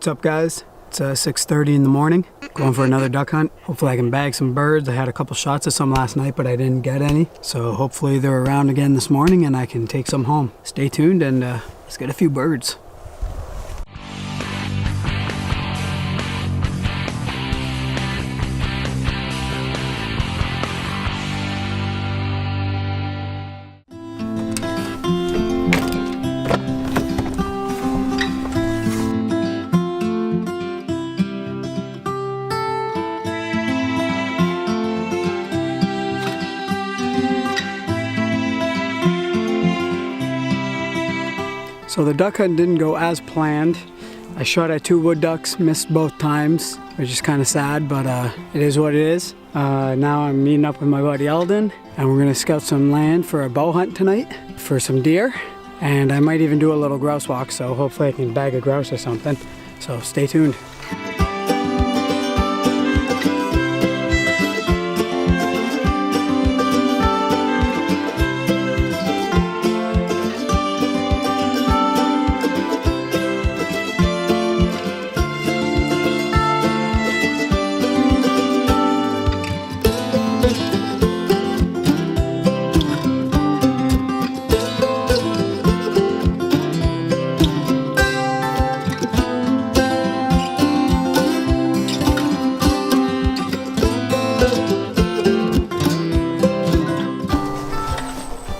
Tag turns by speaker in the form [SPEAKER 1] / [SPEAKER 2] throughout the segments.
[SPEAKER 1] What's up, guys? It's 6:30 in the morning. Going for another duck hunt. Hopefully I can bag some birds. I had a couple shots of some last night, but I didn't get any. So hopefully they're around again this morning and I can take some home. Stay tuned and let's get a few birds. So the duck hunt didn't go as planned. I shot at 2 wood ducks, missed both times, which is kind of sad, but it is what it is. Now I'm meeting up with my buddy Eldon, and we're gonna scout some land for a bow hunt tonight for some deer. And I might even do a little grouse walk, so hopefully I can bag a grouse or something. So stay tuned.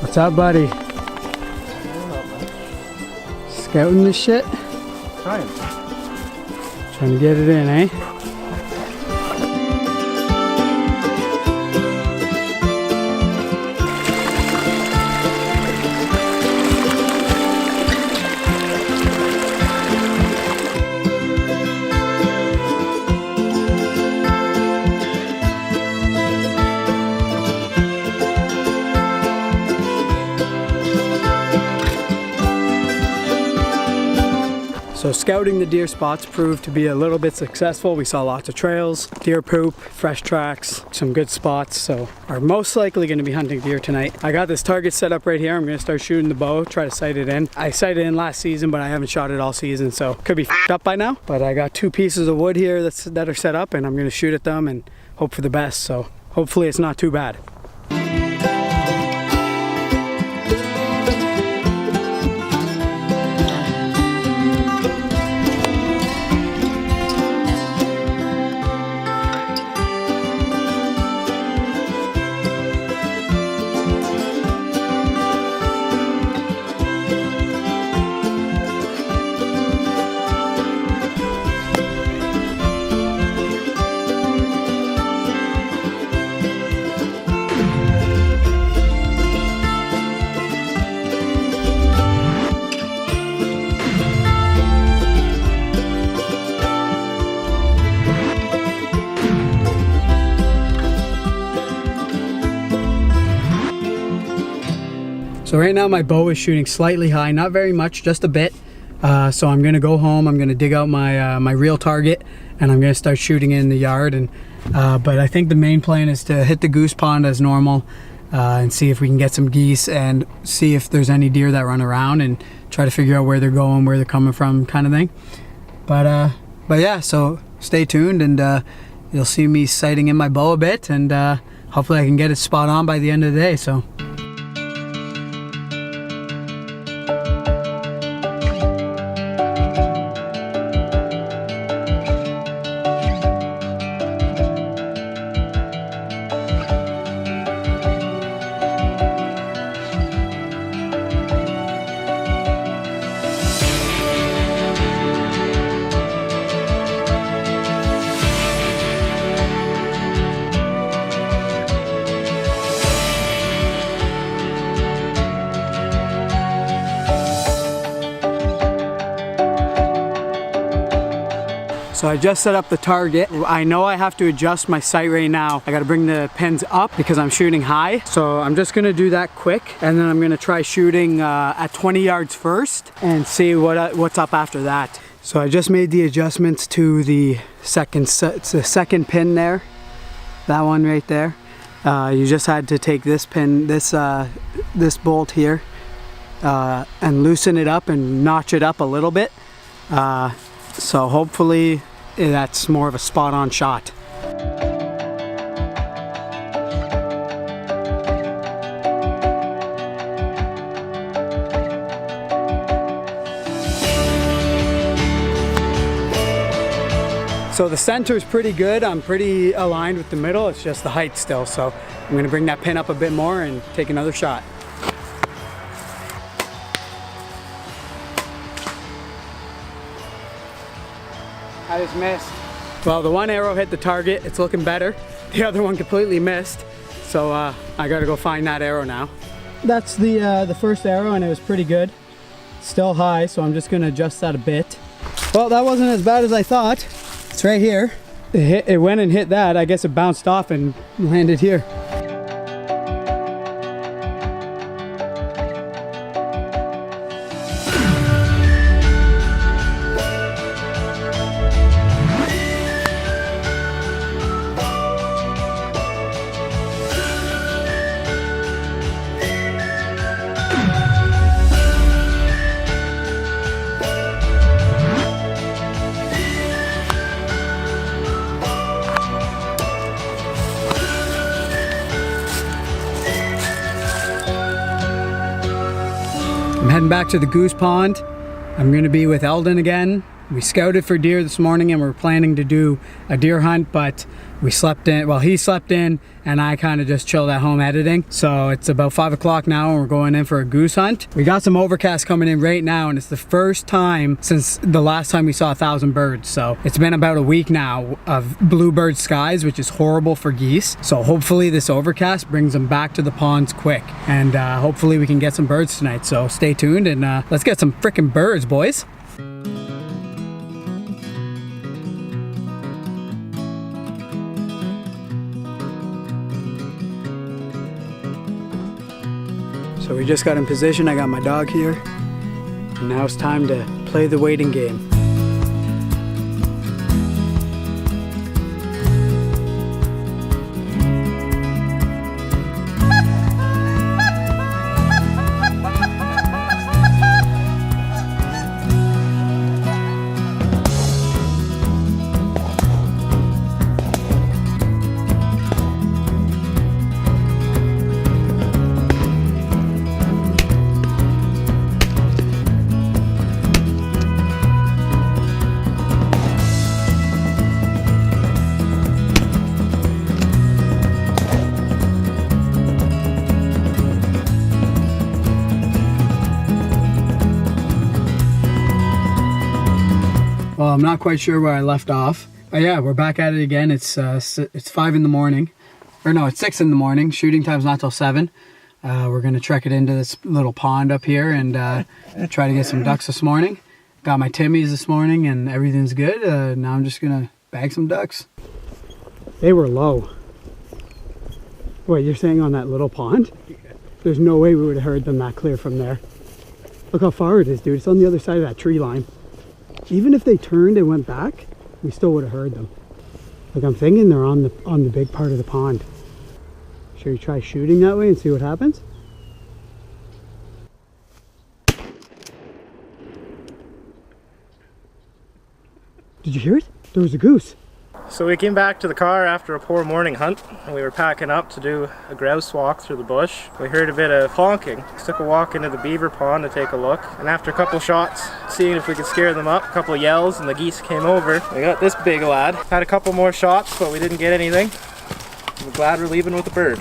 [SPEAKER 1] What's up, buddy? Scouting this shit?
[SPEAKER 2] Trying
[SPEAKER 1] to get it in, eh? So scouting the deer spots proved to be a little bit successful. We saw lots of trails, deer poop, fresh tracks, some good spots. So are most likely going to be hunting deer tonight. I got this target set up right here. I'm going to start shooting the bow, try to sight it in. I sighted in last season, but I haven't shot it all season, so could be f***ed up by now. But I got 2 pieces of wood here that are set up, and I'm going to shoot at them and hope for the best. So hopefully it's not too bad. So right now my bow is shooting slightly high, not very much, just a bit. So I'm gonna go home, I'm gonna dig out my my real target, and I'm gonna start shooting in the yard. And but I think the main plan is to hit the goose pond as normal and see if we can get some geese and see if there's any deer that run around and try to figure out where they're going, where they're coming from, kind of thing. But yeah, so stay tuned and you'll see me sighting in my bow a bit, and hopefully I can get it spot on by the end of the day. So. So I just set up the target. I know I have to adjust my sight right now. I gotta bring the pins up because I'm shooting high. So I'm just gonna do that quick, and then I'm gonna try shooting at 20 yards first and see what's up after that. So I just made the adjustments to the second pin there. That one right there. You just had to take this pin, this bolt here, and loosen it up and notch it up a little bit. So hopefully that's more of a spot on shot. So the center is pretty good. I'm pretty aligned with the middle. It's just the height still. So I'm gonna bring that pin up a bit more and take another shot. I just missed. Well, the one arrow hit the target. It's looking better. The other one completely missed. So I gotta go find that arrow now. That's the first arrow, and it was pretty good. Still high, so I'm just gonna adjust that a bit. Well, that wasn't as bad as I thought. It's right here. It went and hit that. I guess it bounced off and landed here. I'm heading back to the goose pond. I'm gonna be with Eldon again. We scouted for deer this morning and we're planning to do a deer hunt, but we slept in, well, he slept in and I kind of just chilled at home editing. So it's about 5 o'clock now and we're going in for a goose hunt. We got some overcast coming in right now and it's the first time since the last time we saw 1,000 birds. So it's been about a week now of bluebird skies, which is horrible for geese. So hopefully this overcast brings them back to the ponds quick, and hopefully we can get some birds tonight. So stay tuned and let's get some freaking birds, boys. So we just got in position. I got my dog here. And now it's time to play the waiting game. Well, I'm not quite sure where I left off. But yeah, we're back at it again. It's 5 in the morning. Or no, it's 6 in the morning. Shooting time's not till 7. We're gonna trek it into this little pond up here and try to get some ducks this morning. Got my Timmies this morning and everything's good. Now I'm just gonna bag some ducks. They were low. Wait, you're saying on that little pond? Yeah. There's no way we would have heard them that clear from there. Look how far it is, dude. It's on the other side of that tree line. Even if they turned and went back, we still would have heard them. Like, I'm thinking they're on the big part of the pond. Should we try shooting that way and see what happens? Did you hear it? There was a goose.
[SPEAKER 2] So we came back to the car after a poor morning hunt and we were packing up to do a grouse walk through the bush. We heard a bit of honking. Took a walk into the beaver pond to take a look, and after a couple shots, seeing if we could scare them up, a couple of yells, and the geese came over. We got this big lad. Had a couple more shots, but we didn't get anything. We're glad we're leaving with a bird.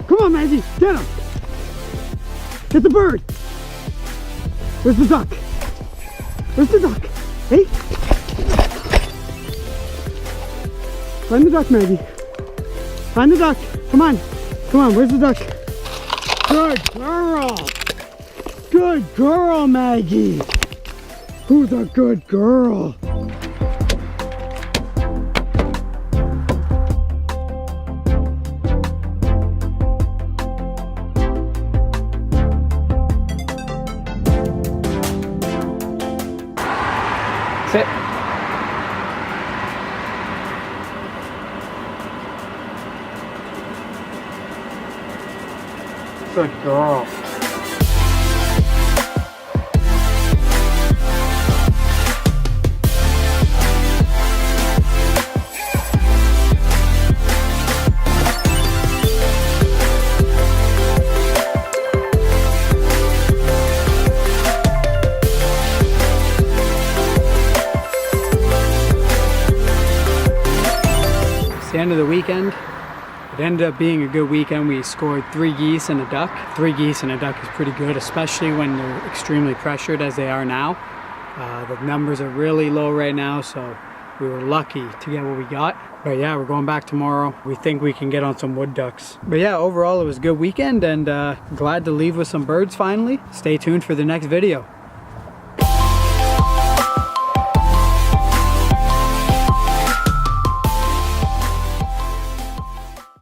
[SPEAKER 1] Come on, Maggie, get him! Get the bird! Where's the duck? Where's the duck? Hey! Find the duck, Maggie. Find the duck. Come on. Come on, where's the duck? Good girl! Good girl, Maggie! Who's a good girl? Sit. Good girl. It's the end of the weekend. It ended up being a good weekend. We scored 3 geese and a duck. 3 geese and a duck is pretty good, especially when they're extremely pressured as they are now. The numbers are really low right now, so we were lucky to get what we got. But yeah, we're going back tomorrow. We think we can get on some wood ducks. But yeah, overall it was a good weekend, and glad to leave with some birds finally. Stay tuned for the next video.